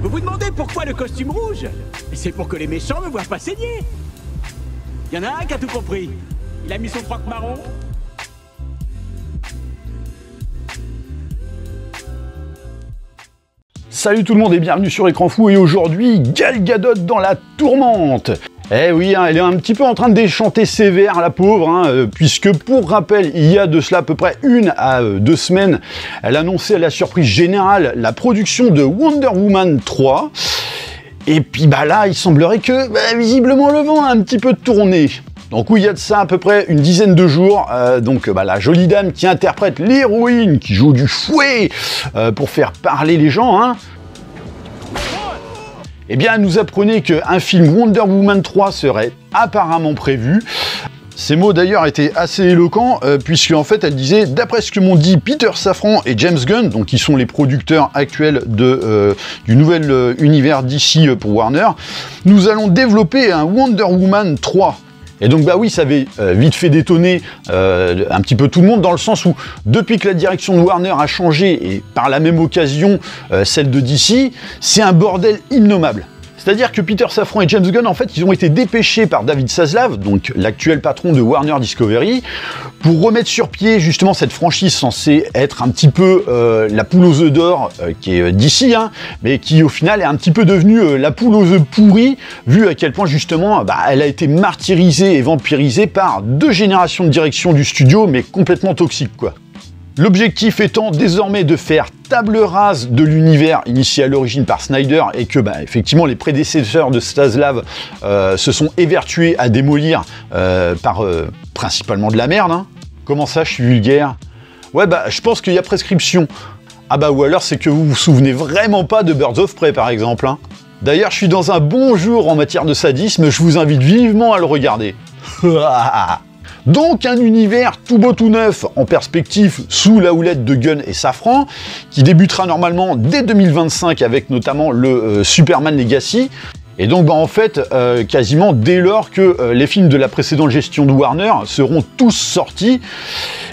Vous vous demandez pourquoi le costume rouge? C'est pour que les méchants me voient pas saigner. Y en a un qui a tout compris. Il a mis son froc marron. Salut tout le monde et bienvenue sur Écran Fou, et aujourd'hui, Gal Gadot dans la tourmente. Eh oui, hein, elle est un petit peu en train de déchanter sévère, la pauvre, hein, puisque pour rappel, il y a de cela à peu près 1 à 2 semaines, elle annonçait à la surprise générale la production de Wonder Woman 3. Et puis bah là, il semblerait que, visiblement, le vent a un petit peu tourné. Donc oui, il y a de ça à peu près une dizaine de jours, la jolie dame qui interprète l'héroïne, qui joue du fouet pour faire parler les gens, hein. Eh bien, elle nous apprenait qu'un film Wonder Woman 3 serait apparemment prévu. Ces mots d'ailleurs étaient assez éloquents, puisque en fait elle disait, d'après ce que m'ont dit Peter Safran et James Gunn, donc qui sont les producteurs actuels du nouvel univers DC pour Warner, nous allons développer un Wonder Woman 3. Et donc bah oui, ça avait vite fait détonner un petit peu tout le monde, dans le sens où depuis que la direction de Warner a changé, et par la même occasion celle de DC, c'est un bordel innommable. C'est-à-dire que Peter Safran et James Gunn, en fait, ils ont été dépêchés par David Zaslav, donc l'actuel patron de Warner Discovery, pour remettre sur pied justement cette franchise censée être un petit peu la poule aux œufs d'or qui est DC, hein, mais qui au final est un petit peu devenue la poule aux œufs pourris, vu à quel point justement elle a été martyrisée et vampirisée par 2 générations de direction du studio, mais complètement toxiques, quoi. L'objectif étant désormais de faire table rase de l'univers initié à l'origine par Snyder, et que effectivement les prédécesseurs de Zaslav se sont évertués à démolir par principalement de la merde, hein. Comment ça, je suis vulgaire? Ouais, je pense qu'il y a prescription. Ah ou alors c'est que vous vous souvenez vraiment pas de Birds of Prey par exemple, hein. D'ailleurs, je suis dans un bon jour en matière de sadisme, je vous invite vivement à le regarder. Donc un univers tout beau tout neuf en perspective sous la houlette de Gunn et Safran, qui débutera normalement dès 2025 avec notamment le Superman Legacy. Et donc en fait, quasiment dès lors que les films de la précédente gestion de Warner seront tous sortis.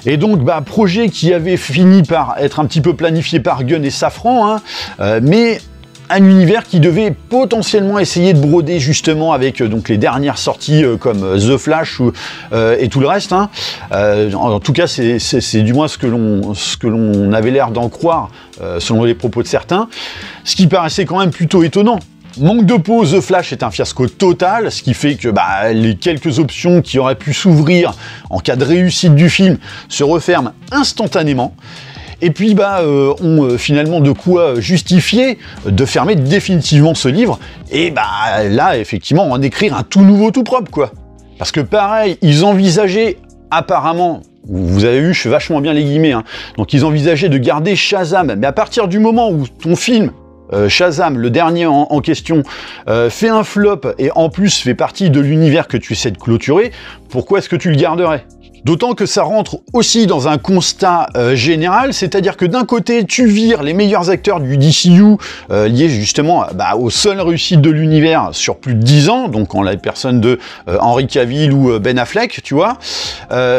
Et donc projet qui avait fini par être un petit peu planifié par Gunn et Safran, hein, mais un univers qui devait potentiellement essayer de broder justement avec donc les dernières sorties comme The Flash et tout le reste, hein. En tout cas, c'est du moins ce que l'on avait l'air d'en croire selon les propos de certains, ce qui paraissait quand même plutôt étonnant. Manque de peau, The Flash est un fiasco total, ce qui fait que les quelques options qui auraient pu s'ouvrir en cas de réussite du film se referment instantanément. Et puis ont finalement de quoi justifier de fermer définitivement ce livre, et là effectivement en écrire un tout nouveau tout propre, quoi. Parce que pareil, ils envisageaient apparemment, vous avez vu, je fais vachement bien les guillemets, hein, donc ils envisageaient de garder Shazam, mais à partir du moment où ton film Shazam, le dernier en question, fait un flop et en plus fait partie de l'univers que tu essaies de clôturer, pourquoi est-ce que tu le garderais ? D'autant que ça rentre aussi dans un constat général, c'est-à-dire que d'un côté, tu vires les meilleurs acteurs du DCU liés justement aux seules réussites de l'univers sur plus de 10 ans, donc en la personne de Henry Cavill ou Ben Affleck, tu vois.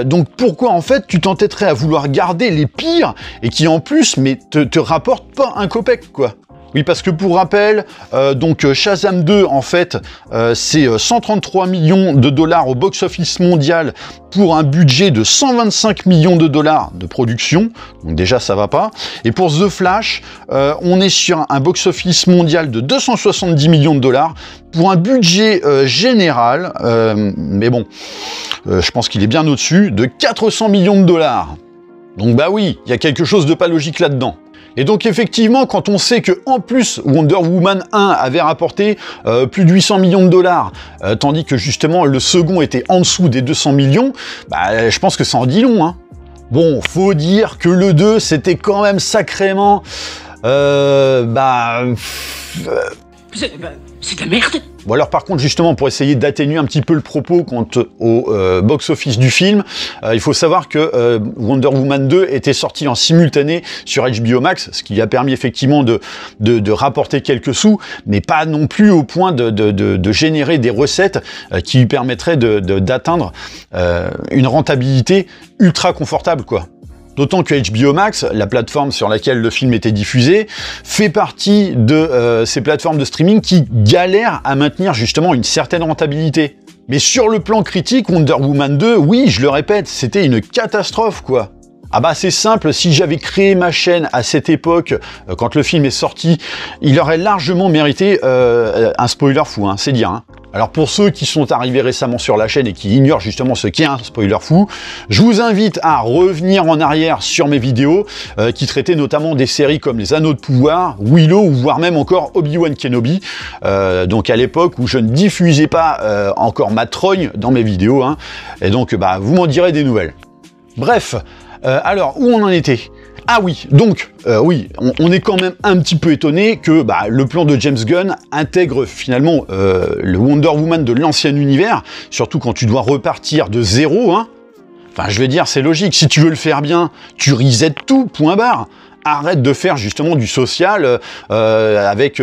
Donc pourquoi en fait tu t'entêterais à vouloir garder les pires et qui en plus te rapportent pas un copec, quoi. Oui, parce que pour rappel, donc Shazam 2, en fait, c'est 133 millions de dollars au box-office mondial pour un budget de 125 millions de dollars de production. Donc déjà, ça va pas. Et pour The Flash, on est sur un box-office mondial de 270 millions de dollars pour un budget général, mais bon, je pense qu'il est bien au-dessus, de 400 millions de dollars. Donc oui, il y a quelque chose de pas logique là-dedans. Et donc effectivement, quand on sait que en plus Wonder Woman 1 avait rapporté plus de 800 millions de dollars, tandis que justement le second était en dessous des 200 millions, je pense que ça en dit long, hein. Bon, faut dire que le 2, c'était quand même sacrément... c'est de la merde. Bon alors par contre justement pour essayer d'atténuer un petit peu le propos quant au box-office du film, il faut savoir que Wonder Woman 2 était sorti en simultané sur HBO Max, ce qui a permis effectivement de rapporter quelques sous, mais pas non plus au point de générer des recettes qui lui permettraient d'atteindre une rentabilité ultra confortable, quoi. D'autant que HBO Max, la plateforme sur laquelle le film était diffusé, fait partie de ces plateformes de streaming qui galèrent à maintenir justement une certaine rentabilité. Mais sur le plan critique, Wonder Woman 2, oui, je le répète, c'était une catastrophe, quoi. Ah bah c'est simple, si j'avais créé ma chaîne à cette époque, quand le film est sorti, il aurait largement mérité un spoiler fou, hein, c'est dire. Hein. Alors pour ceux qui sont arrivés récemment sur la chaîne et qui ignorent justement ce qu'est un spoiler fou, je vous invite à revenir en arrière sur mes vidéos qui traitaient notamment des séries comme Les Anneaux de Pouvoir, Willow ou voire même encore Obi-Wan Kenobi, donc à l'époque où je ne diffusais pas encore ma trogne dans mes vidéos, hein, et donc bah, vous m'en direz des nouvelles. Bref, alors où on en était ? Ah oui, donc, oui, on est quand même un petit peu étonné que bah, le plan de James Gunn intègre finalement le Wonder Woman de l'ancien univers, surtout quand tu dois repartir de zéro, hein. Enfin, je veux dire, c'est logique, si tu veux le faire bien, tu reset tout, point barre. Arrête de faire justement du social avec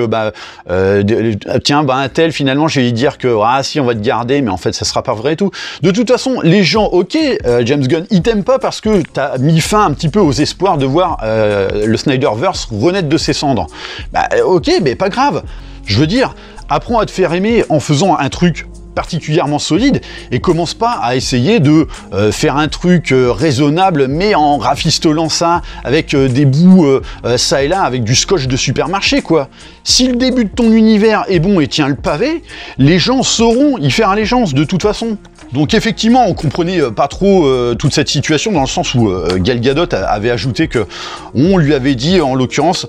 tiens bah un tel finalement je vais lui dire que ah si on va te garder mais en fait ça sera pas vrai et tout. De toute façon les gens ok James Gunn ils t'aiment pas parce que t'as mis fin un petit peu aux espoirs de voir le Snyderverse renaître de ses cendres. Bah ok mais pas grave. Je veux dire apprends à te faire aimer en faisant un truc particulièrement solide et commence pas à essayer de faire un truc raisonnable mais en rafistolant ça avec des bouts ça et là avec du scotch de supermarché quoi. Si le début de ton univers est bon et tient le pavé, les gens sauront y faire allégeance de toute façon. Donc effectivement, on comprenait pas trop toute cette situation dans le sens où Gal Gadot avait ajouté que on lui avait dit en l'occurrence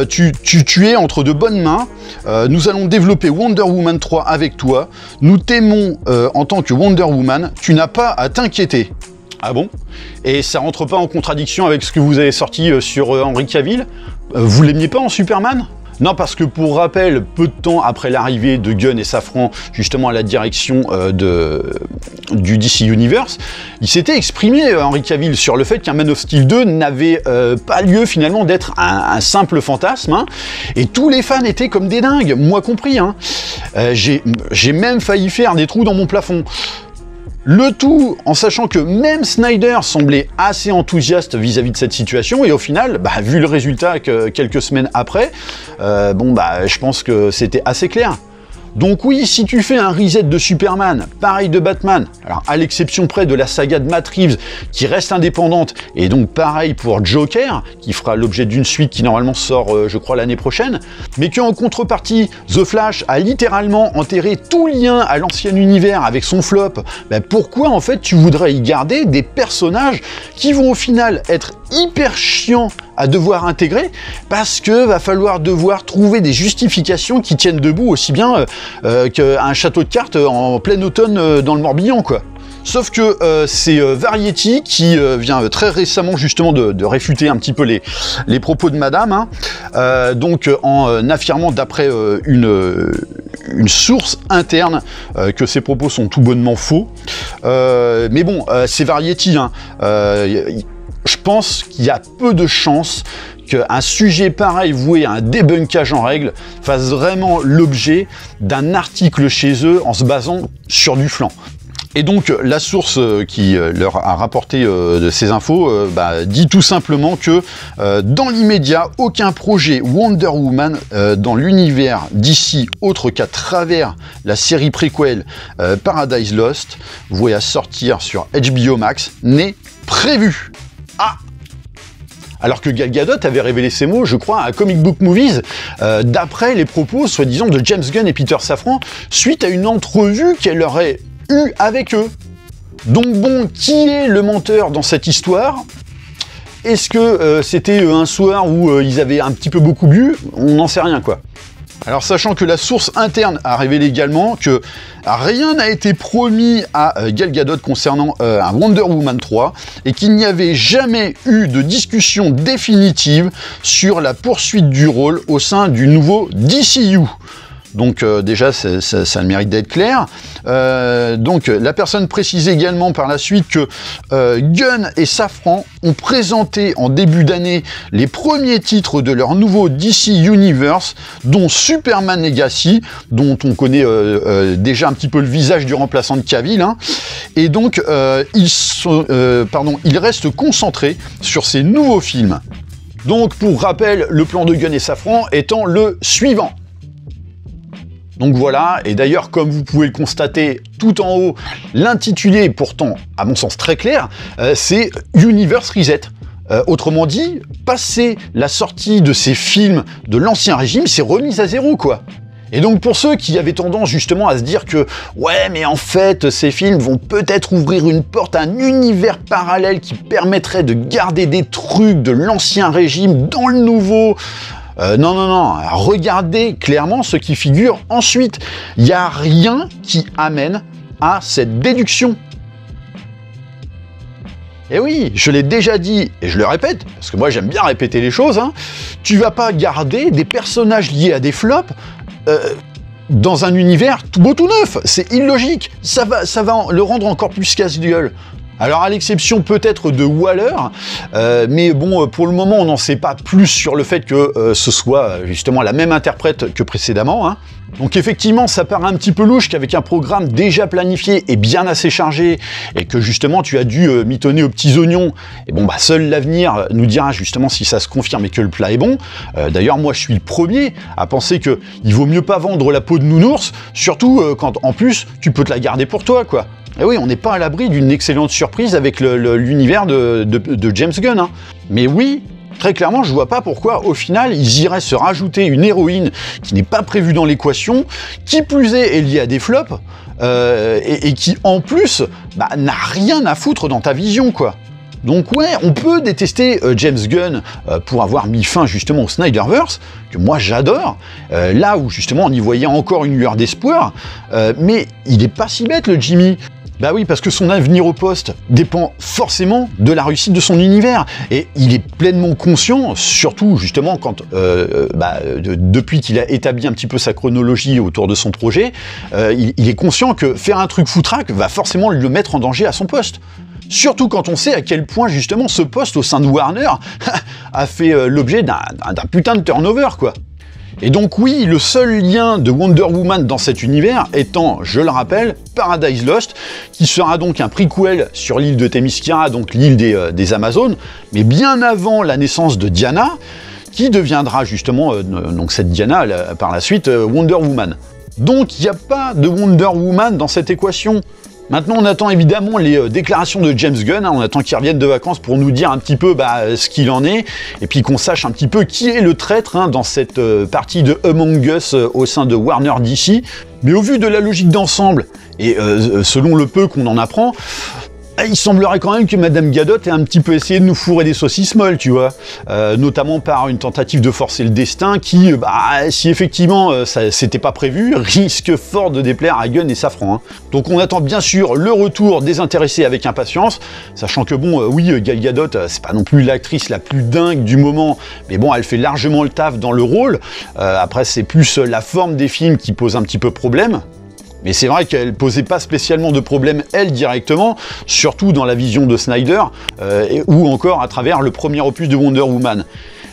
tu es entre de bonnes mains, nous allons développer Wonder Woman 3 avec toi, nous t'aimons en tant que Wonder Woman, tu n'as pas à t'inquiéter. Ah bon? Et ça rentre pas en contradiction avec ce que vous avez sorti sur Henry Cavill? Vous l'aimiez pas en Superman? Non, parce que pour rappel, peu de temps après l'arrivée de Gunn et Safran, justement à la direction du DC Universe, il s'était exprimé, Henry Cavill, sur le fait qu'un Man of Steel 2 n'avait pas lieu finalement d'être un simple fantasme, hein, et tous les fans étaient comme des dingues, moi compris. Hein. J'ai même failli faire des trous dans mon plafond. Le tout en sachant que même Snyder semblait assez enthousiaste vis-à-vis de cette situation et au final, bah, vu le résultat quelques semaines après, je pense que c'était assez clair. Donc oui, si tu fais un reset de Superman, pareil de Batman, alors à l'exception près de la saga de Matt Reeves qui reste indépendante, et donc pareil pour Joker, qui fera l'objet d'une suite qui normalement sort, je crois, l'année prochaine, mais qu'en contrepartie, The Flash a littéralement enterré tout lien à l'ancien univers avec son flop, ben pourquoi en fait tu voudrais y garder des personnages qui vont au final être hyper chiants à devoir intégrer parce que va falloir trouver des justifications qui tiennent debout aussi bien qu'un château de cartes en plein automne dans le Morbihan quoi. Sauf que c'est Variety qui vient très récemment justement de réfuter un petit peu les propos de madame, hein, donc en affirmant d'après une source interne que ces propos sont tout bonnement faux. Mais bon, c'est Variety, hein, je pense qu'il y a peu de chances qu'un sujet pareil voué à un débunkage en règle fasse vraiment l'objet d'un article chez eux en se basant sur du flanc. Et donc la source qui leur a rapporté de ces infos dit tout simplement que dans l'immédiat, aucun projet Wonder Woman dans l'univers d'ici autre qu'à travers la série préquelle Paradise Lost, vouée à sortir sur HBO Max, n'est prévu. Ah! Alors que Gal Gadot avait révélé ces mots, je crois, à Comic Book Movies, d'après les propos, soi-disant, de James Gunn et Peter Safran, suite à une entrevue qu'elle aurait eue avec eux. Donc bon, qui est le menteur dans cette histoire? Est-ce que c'était un soir où ils avaient un petit peu beaucoup bu? On n'en sait rien, quoi. Alors sachant que la source interne a révélé également que rien n'a été promis à Gal Gadot concernant un Wonder Woman 3 et qu'il n'y avait jamais eu de discussion définitive sur la poursuite du rôle au sein du nouveau DCU. Donc déjà, ça a le mérite d'être clair. Donc la personne précise également par la suite que Gunn et Safran ont présenté en début d'année les premiers titres de leur nouveau DC Universe, dont Superman Legacy, dont on connaît déjà un petit peu le visage du remplaçant de Cavill, hein. Et donc ils restent concentrés sur ces nouveaux films. Donc pour rappel, le plan de Gunn et Safran étant le suivant. Donc voilà, et d'ailleurs comme vous pouvez le constater tout en haut, l'intitulé est pourtant, à mon sens très clair, c'est Universe Reset. Autrement dit, passé la sortie de ces films de l'ancien régime, c'est remise à zéro quoi. Et donc pour ceux qui avaient tendance justement à se dire que ouais mais en fait ces films vont peut-être ouvrir une porte à un univers parallèle qui permettrait de garder des trucs de l'ancien régime dans le nouveau... non, regardez clairement ce qui figure ensuite. Il n'y a rien qui amène à cette déduction. Et oui, je l'ai déjà dit, et je le répète, parce que moi j'aime bien répéter les choses, hein, tu vas pas garder des personnages liés à des flops dans un univers tout beau tout neuf. C'est illogique, ça va le rendre encore plus casse-gueule. Alors à l'exception peut-être de Waller, mais bon, pour le moment on n'en sait pas plus sur le fait que ce soit justement la même interprète que précédemment, hein. Donc effectivement ça paraît un petit peu louche qu'avec un programme déjà planifié et bien assez chargé, et que justement tu as dû mitonner aux petits oignons, et bon bah seul l'avenir nous dira justement si ça se confirme et que le plat est bon. D'ailleurs moi je suis le premier à penser que il vaut mieux pas vendre la peau de nounours, surtout quand en plus tu peux te la garder pour toi quoi. Et oui, on n'est pas à l'abri d'une excellente surprise avec l'univers de James Gunn, hein. Mais oui, très clairement, je vois pas pourquoi, au final, ils iraient se rajouter une héroïne qui n'est pas prévue dans l'équation, qui plus est liée à des flops, et qui, en plus, bah, n'a rien à foutre dans ta vision, quoi. Donc ouais, on peut détester James Gunn pour avoir mis fin justement au Snyderverse, que moi j'adore, là où justement on y voyait encore une lueur d'espoir, mais il est pas si bête le Jimmy. Bah oui, parce que son avenir au poste dépend forcément de la réussite de son univers, et il est pleinement conscient, surtout justement quand, depuis qu'il a établi un petit peu sa chronologie autour de son projet, il est conscient que faire un truc foutraque va forcément le mettre en danger à son poste. Surtout quand on sait à quel point justement ce poste au sein de Warner a fait l'objet d'un putain de turnover quoi. Et donc oui, le seul lien de Wonder Woman dans cet univers étant, je le rappelle, Paradise Lost, qui sera donc un prequel sur l'île de Themyscira, donc l'île des Amazones, mais bien avant la naissance de Diana, qui deviendra justement, donc cette Diana par la suite, Wonder Woman. Donc il n'y a pas de Wonder Woman dans cette équation. Maintenant, on attend évidemment les déclarations de James Gunn, hein, on attend qu'il revienne de vacances pour nous dire un petit peu ce qu'il en est, et puis qu'on sache un petit peu qui est le traître hein, dans cette partie de Among Us au sein de Warner DC. Mais au vu de la logique d'ensemble, et selon le peu qu'on en apprend, il semblerait quand même que Madame Gadot ait un petit peu essayé de nous fourrer des saucisses molles, tu vois, notamment par une tentative de forcer le destin qui, si effectivement ça c'était pas prévu, risque fort de déplaire à Gunn et Safran. Hein. Donc on attend bien sûr le retour des intéressés avec impatience, sachant que bon, oui, Gal Gadot, c'est pas non plus l'actrice la plus dingue du moment, mais bon, elle fait largement le taf dans le rôle. Après, c'est plus la forme des films qui pose un petit peu problème. Mais c'est vrai qu'elle posait pas spécialement de problème, elle, directement, surtout dans la vision de Snyder, ou encore à travers le premier opus de Wonder Woman.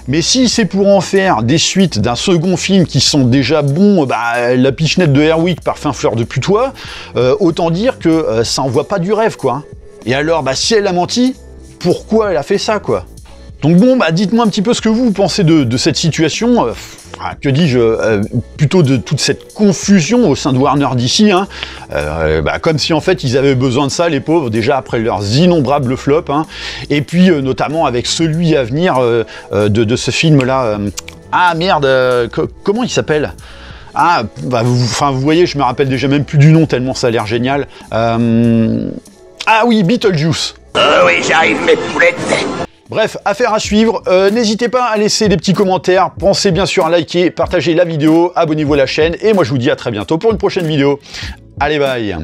Mais si c'est pour en faire des suites d'un second film qui sont déjà bons, la pichenette de Herwick, parfum fleur de putois, autant dire que ça envoie pas du rêve, quoi. Et alors, si elle a menti, pourquoi elle a fait ça, quoi? Donc bon, dites-moi un petit peu ce que vous pensez de cette situation, que dis-je, plutôt de toute cette confusion au sein de Warner DC, hein, comme si en fait ils avaient besoin de ça, les pauvres, déjà après leurs innombrables flops, hein, et puis notamment avec celui à venir de ce film-là, comment il s'appelle ? Vous voyez, je me rappelle déjà même plus du nom tellement ça a l'air génial. Ah oui, Beetlejuice. Oui, j'arrive, mes poulettes. Bref, affaire à suivre, n'hésitez pas à laisser des petits commentaires, pensez bien sûr à liker, partager la vidéo, abonnez-vous à la chaîne, et moi je vous dis à très bientôt pour une prochaine vidéo. Allez, bye!